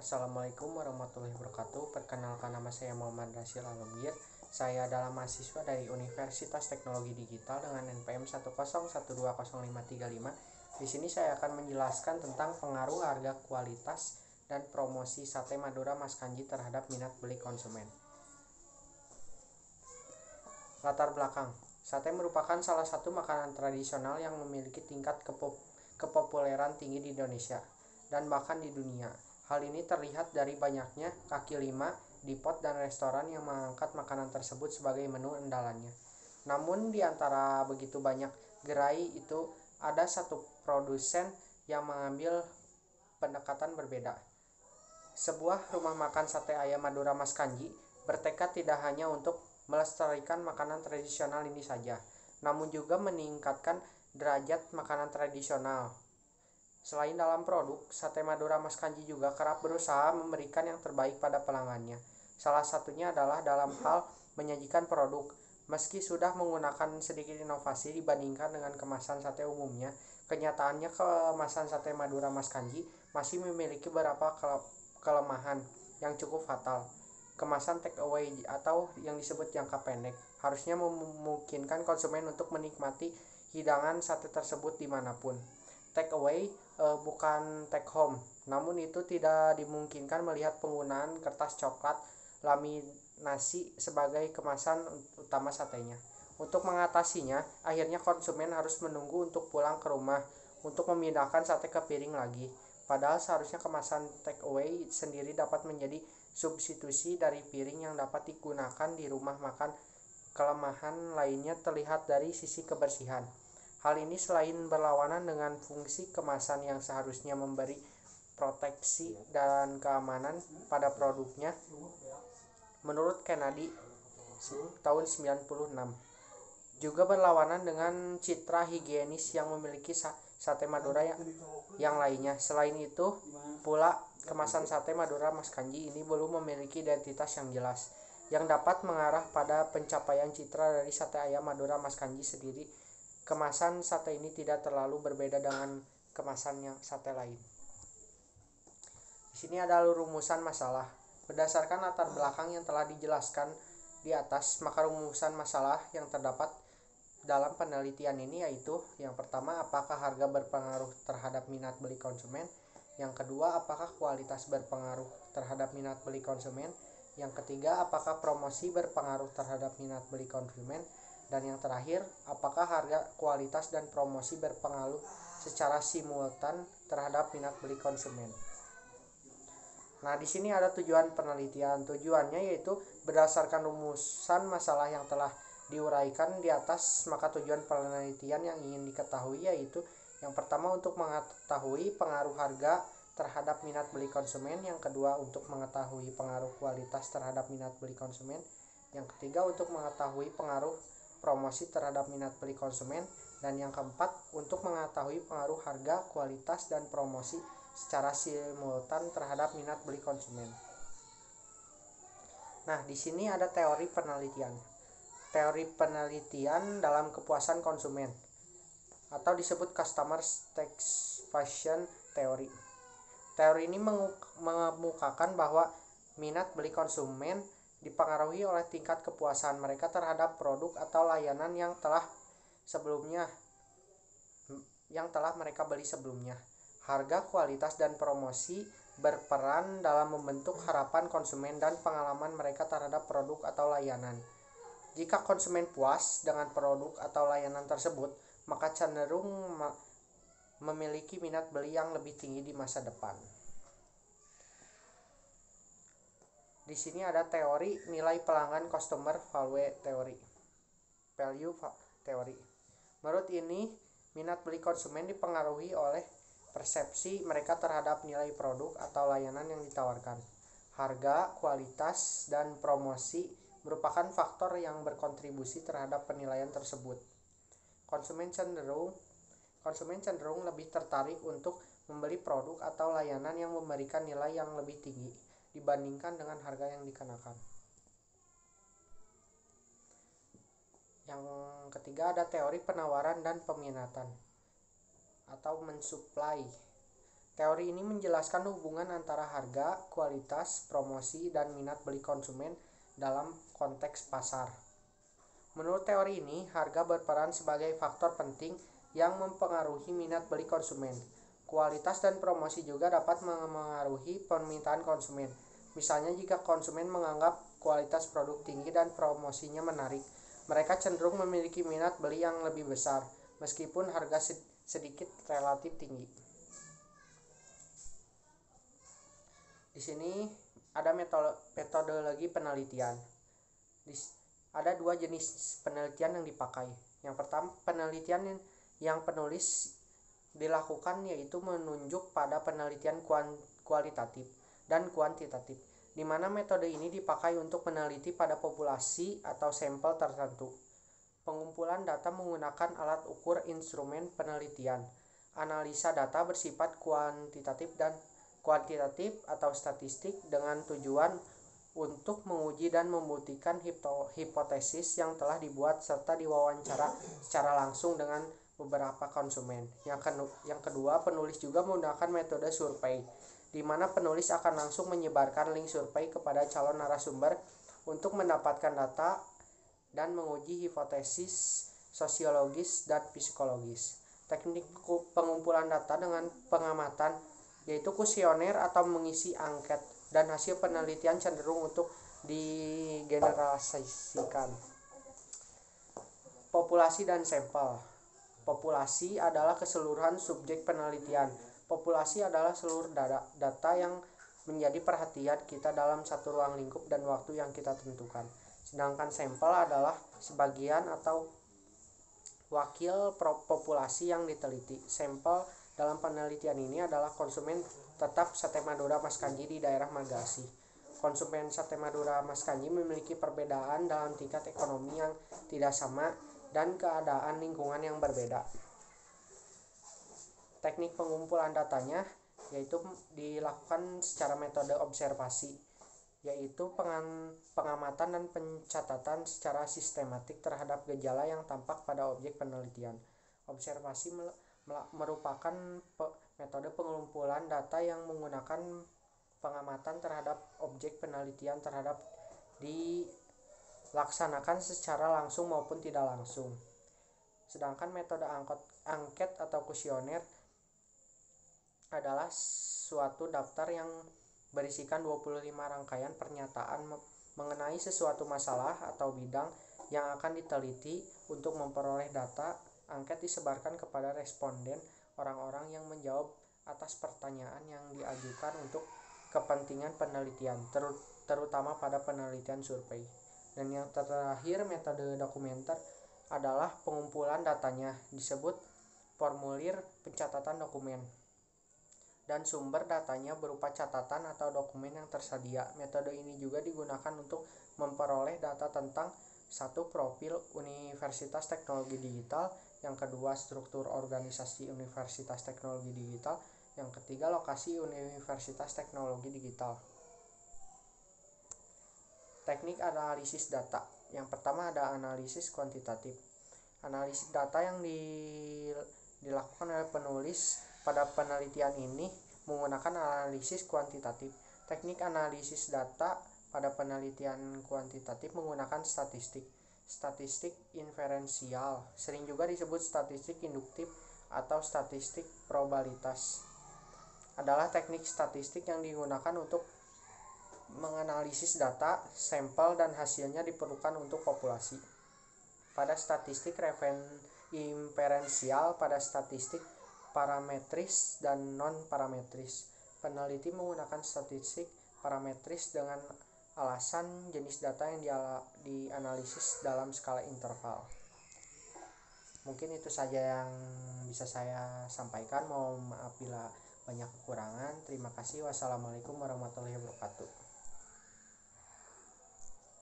Assalamualaikum warahmatullahi wabarakatuh. Perkenalkan, nama saya Muhammad Rasil Alamgir. Saya adalah mahasiswa dari Universitas Teknologi Digital dengan NPM 101205355. Di sini saya akan menjelaskan tentang pengaruh harga, kualitas, dan promosi sate Madura Mas Kanji terhadap minat beli konsumen. Latar belakang. Sate merupakan salah satu makanan tradisional yang memiliki tingkat kepopuleran tinggi di Indonesia dan bahkan di dunia. Hal ini terlihat dari banyaknya kaki lima, depot, dan restoran yang mengangkat makanan tersebut sebagai menu andalannya. Namun di antara begitu banyak gerai itu ada satu produsen yang mengambil pendekatan berbeda. Sebuah rumah makan sate ayam Madura Mas Kanji bertekad tidak hanya untuk melestarikan makanan tradisional ini saja, namun juga meningkatkan derajat makanan tradisional. Selain dalam produk, sate Madura Mas Kanji juga kerap berusaha memberikan yang terbaik pada pelanggannya. Salah satunya adalah dalam hal menyajikan produk. Meski sudah menggunakan sedikit inovasi dibandingkan dengan kemasan sate umumnya, kenyataannya kemasan sate Madura Mas Kanji masih memiliki beberapa kelemahan yang cukup fatal. Kemasan take away atau yang disebut jangka pendek harusnya memungkinkan konsumen untuk menikmati hidangan sate tersebut dimanapun. Take away bukan take home, namun itu tidak dimungkinkan melihat penggunaan kertas coklat laminasi sebagai kemasan utama satenya. Untuk mengatasinya, akhirnya konsumen harus menunggu untuk pulang ke rumah untuk memindahkan sate ke piring lagi. Padahal seharusnya kemasan take away sendiri dapat menjadi substitusi dari piring yang dapat digunakan di rumah makan. Kelemahan lainnya terlihat dari sisi kebersihan. Hal ini selain berlawanan dengan fungsi kemasan yang seharusnya memberi proteksi dan keamanan pada produknya, menurut Kennedy tahun 96, juga berlawanan dengan citra higienis yang memiliki sate Madura yang lainnya. Selain itu pula, kemasan sate Madura Mas Kanji ini belum memiliki identitas yang jelas yang dapat mengarah pada pencapaian citra dari sate ayam Madura Mas Kanji sendiri. Kemasan sate ini tidak terlalu berbeda dengan kemasan yang sate lain. Di sini ada rumusan masalah. Berdasarkan latar belakang yang telah dijelaskan di atas, maka rumusan masalah yang terdapat dalam penelitian ini yaitu: yang pertama, apakah harga berpengaruh terhadap minat beli konsumen? Yang kedua, apakah kualitas berpengaruh terhadap minat beli konsumen? Yang ketiga, apakah promosi berpengaruh terhadap minat beli konsumen? Dan yang terakhir, apakah harga, kualitas, dan promosi berpengaruh secara simultan terhadap minat beli konsumen? Nah, di sini ada tujuan penelitian. Tujuannya yaitu berdasarkan rumusan masalah yang telah diuraikan di atas, maka tujuan penelitian yang ingin diketahui yaitu: yang pertama, untuk mengetahui pengaruh harga terhadap minat beli konsumen. Yang kedua, untuk mengetahui pengaruh kualitas terhadap minat beli konsumen. Yang ketiga, untuk mengetahui pengaruh promosi terhadap minat beli konsumen. Dan yang keempat, untuk mengetahui pengaruh harga, kualitas, dan promosi secara simultan terhadap minat beli konsumen. Nah, di sini ada teori penelitian. Teori penelitian dalam kepuasan konsumen atau disebut customer satisfaction theory. Teori ini mengemukakan bahwa minat beli konsumen dipengaruhi oleh tingkat kepuasan mereka terhadap produk atau layanan yang telah mereka beli sebelumnya. Harga, kualitas, dan promosi berperan dalam membentuk harapan konsumen dan pengalaman mereka terhadap produk atau layanan. Jika konsumen puas dengan produk atau layanan tersebut, maka cenderung memiliki minat beli yang lebih tinggi di masa depan. Di sini ada teori nilai pelanggan, customer value theory. Menurut ini, minat beli konsumen dipengaruhi oleh persepsi mereka terhadap nilai produk atau layanan yang ditawarkan. Harga, kualitas, dan promosi merupakan faktor yang berkontribusi terhadap penilaian tersebut. Konsumen cenderung lebih tertarik untuk membeli produk atau layanan yang memberikan nilai yang lebih tinggi dibandingkan dengan harga yang dikenakan. Yang ketiga ada teori penawaran dan peminatan atau mensupply. Teori ini menjelaskan hubungan antara harga, kualitas, promosi, dan minat beli konsumen dalam konteks pasar. Menurut teori ini, harga berperan sebagai faktor penting yang mempengaruhi minat beli konsumen. Kualitas dan promosi juga dapat mengaruhi permintaan konsumen. Misalnya jika konsumen menganggap kualitas produk tinggi dan promosinya menarik, mereka cenderung memiliki minat beli yang lebih besar, meskipun harga sedikit relatif tinggi. Di sini ada metodologi penelitian. Ada dua jenis penelitian yang dipakai. Yang pertama, penelitian yang penulis dilakukan yaitu menunjuk pada penelitian kualitatif dan kuantitatif, di mana metode ini dipakai untuk meneliti pada populasi atau sampel tertentu. Pengumpulan data menggunakan alat ukur instrumen penelitian. Analisa data bersifat kuantitatif atau statistik dengan tujuan untuk menguji dan membuktikan hipotesis yang telah dibuat serta diwawancara secara langsung dengan beberapa konsumen. Yang kedua, penulis juga menggunakan metode survei, di mana penulis akan langsung menyebarkan link survei kepada calon narasumber untuk mendapatkan data dan menguji hipotesis sosiologis dan psikologis. Teknik pengumpulan data dengan pengamatan yaitu kuesioner atau mengisi angket, dan hasil penelitian cenderung untuk digeneralisasikan. Populasi dan sampel. Populasi adalah keseluruhan subjek penelitian. Populasi adalah seluruh data yang menjadi perhatian kita dalam satu ruang lingkup dan waktu yang kita tentukan. Sedangkan sampel adalah sebagian atau wakil populasi yang diteliti. Sampel dalam penelitian ini adalah konsumen tetap sate Madura Mas Kanji di daerah Magasi. Konsumen sate Madura Mas Kanji memiliki perbedaan dalam tingkat ekonomi yang tidak sama dan keadaan lingkungan yang berbeda. Teknik pengumpulan datanya yaitu dilakukan secara metode observasi, yaitu pengamatan dan pencatatan secara sistematik terhadap gejala yang tampak pada objek penelitian. Observasi merupakan metode pengumpulan data yang menggunakan pengamatan terhadap objek penelitian terhadap dilaksanakan secara langsung maupun tidak langsung. Sedangkan metode angket atau kuesioner adalah suatu daftar yang berisikan 25 rangkaian pernyataan mengenai sesuatu masalah atau bidang yang akan diteliti. Untuk memperoleh data, angket disebarkan kepada responden, orang-orang yang menjawab atas pertanyaan yang diajukan untuk kepentingan penelitian, terutama pada penelitian survei. Dan yang terakhir, metode dokumenter adalah pengumpulan datanya, disebut formulir pencatatan dokumen, dan sumber datanya berupa catatan atau dokumen yang tersedia. Metode ini juga digunakan untuk memperoleh data tentang satu, profil Universitas Teknologi Digital, yang kedua, struktur organisasi Universitas Teknologi Digital, yang ketiga, lokasi Universitas Teknologi Digital. Teknik analisis data. Yang pertama ada analisis kuantitatif. Analisis data yang dilakukan oleh penulis pada penelitian ini menggunakan analisis kuantitatif. Teknik analisis data pada penelitian kuantitatif menggunakan statistik inferensial, sering juga disebut statistik induktif atau statistik probabilitas. Adalah teknik statistik yang digunakan untuk menganalisis data, sampel, dan hasilnya diperlukan untuk populasi. Pada statistik inferensial, pada statistik parametris dan non-parametris. Peneliti menggunakan statistik parametris dengan alasan jenis data yang dianalisis dalam skala interval. Mungkin itu saja yang bisa saya sampaikan. Mohon maaf bila banyak kekurangan. Terima kasih. Wassalamualaikum warahmatullahi wabarakatuh.